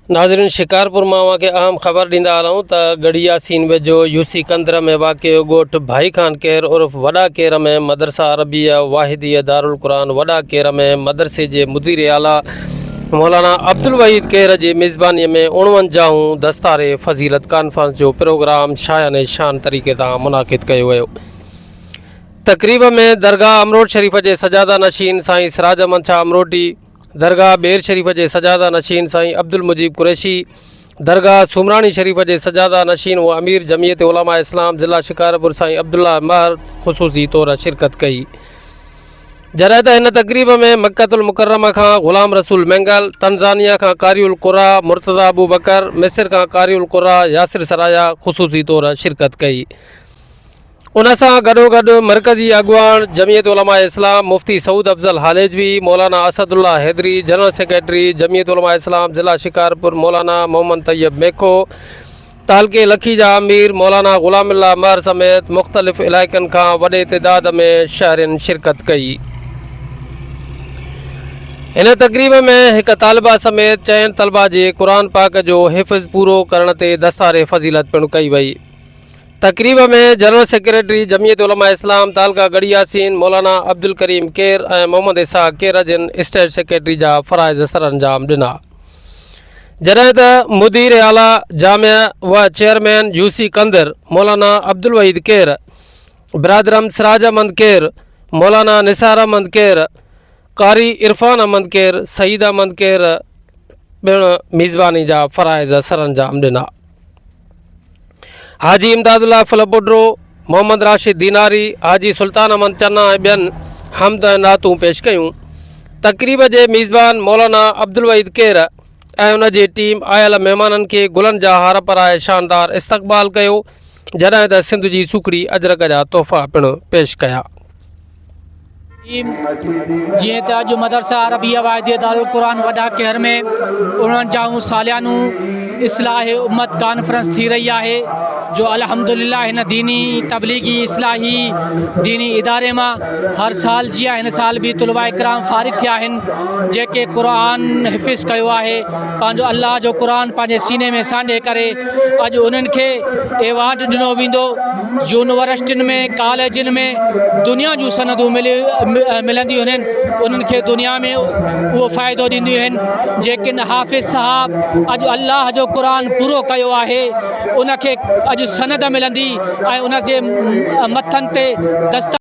नाज़रीन, शिकारपुर मां के अहम ख़बर ॾींदा हलूं त गढ़िया सीन वेझो यूसी कंदर में वाक़ ॻोठ भाई खान केर उर्फ़ वॾा केर में मदरसा अरबिया वाहिदिया दारुल क़ुरान वॾा केर में मदरसे जे मुदीर आला मौलाना अब्दुल वहीद केर जी मेज़बानी में 49 दस्तारे फ़ज़ीलत कॉन्फ्रेंस जो प्रोग्राम शायान शान तरीक़े सां मुनाक़िद कयो वियो। तक़रीब में दरगाह अमरोट शरीफ़ के सजादा नशीन साईं सिराज अहमद शाह अमरोटी, दरगाह बेर शरीफ़ के सजादा नशीन साईं अब्दुल मुजीब कुरैशी, दरगाह सुमरानी शरीफ़ के सजादा नशीन व अमीर जमीयत उलमा इस्लाम ज़िला शिकारपुर साईं अब्दुल्ला महर ख़ुसूसी तौर शिरकत कई। जॾहिं त हिन तक़रीब में मक्कतुल मुकर्रमा खां ग़ुलाम रसूल मैंगल, तंज़ानिया खां कारियुल क़ुरा मुर्तज़ा अबू बकर, मिस्र खां कारियुल क़ुरा यासिर सराया ख़ुसूसी तौर शिरकत कई। उन सां गॾोगॾु मरकज़ी अॻुवान जमीयत उलमा इस्लाम मुफ्ती सऊद अफ़ज़ल हालेजवी, मौलाना असदुल्ला हैदरी, जनरल सेक्रेटरी जमीयत उलमा इस्लाम ज़िला शिकारपुर मौलाना मोहम्मद तैयब मेखो, तालके लखी जा अमीर मौलाना ग़ुलामुल्लाह महर समेत मुख़्तलिफ़ इलाइक़नि खां वॾे तइदाद में शहरिन शिरकत कई। इन तक़रीब में एक तालिबा समेत 4 तलबा जे क़ुरान पाक जो हिफ़्ज़ पूरो करण ते दस्तारे फ़ज़ीलत पिणु कई वई। तक़रीब में जनरल सेक्रेटरी जमीयत उलमा इस्लाम तालका गढ़िया सीन मौलाना अब्दुल करीम केर और मोहम्मद इसहाक़ केर जिन स्टेट सेक्रेटरी जा फ़राइज़ सर अंजाम ॾिना। जॾहिं त मुदीर आला जामिया व चेयरमैन यूसी कंदर मौलाना अब्दुल वहीद केर, बिरादरम सिराज अहमद केर, मौलाना निसार अहमद केर, कारी इरफान अहमद केर, सईद अहमद केर पिणु मेज़बानी जा फ़राइज़ सर अंजाम ॾिना। हाजी इमदादुल्ला फलपुड्रो, मोहम्मद राशिद दीनारी, हाजी सुल्तान अहमद चन्ना ऐं ॿियनि हमद नातूं पेश कयूं। तक़रीब जे मेज़बान मौलाना अब्दुल वहीद केर ऐं उन जी टीम आयल महिमाननि खे गुलनि जा हार पाराए शानदार इस्तक़बाल कयो, जॾहिं त सिंध जी सुखड़ी अजरक जा तोहफ़ा पिणु पेश कया। जीअं त अॼु मदरसा अरबिया वाहिदिया दारुल क़ुरान वॾा कहर में 49 सालियानू इस्लाह उम्मत कॉन्फ्रेंस थी रही है, जो अल्हम्दुलिल्लाह हिन दीनी तबलीगी इस्लाही दीनी इदारे मां हर साल जीअं हिन साल भी तुलबा इकराम फारिग थिया आहिनि, जेके क़ुरान हिफ़्ज़ कयो आहे, पंहिंजो अल्लाह जो क़ुरान पंहिंजे सीने में सांढे करे अॼु उन्हनि खे एवार्ड ॾिनो वेंदो। यूनिवर्सिटियुनि में कॉलेजनि में दुनिया जूं सनदूं मिलंदियूं आहिनि, उन्हनि खे दुनिया में उहो फ़ाइदो ॾींदियूं आहिनि। जेकिन हाफ़िज़ साहब अॼु अल्लाह जो क़ुरान पूरो कयो आहे, उनखे अॼु सनद मिलंदी ऐं उन जे मथनि ते दस्ता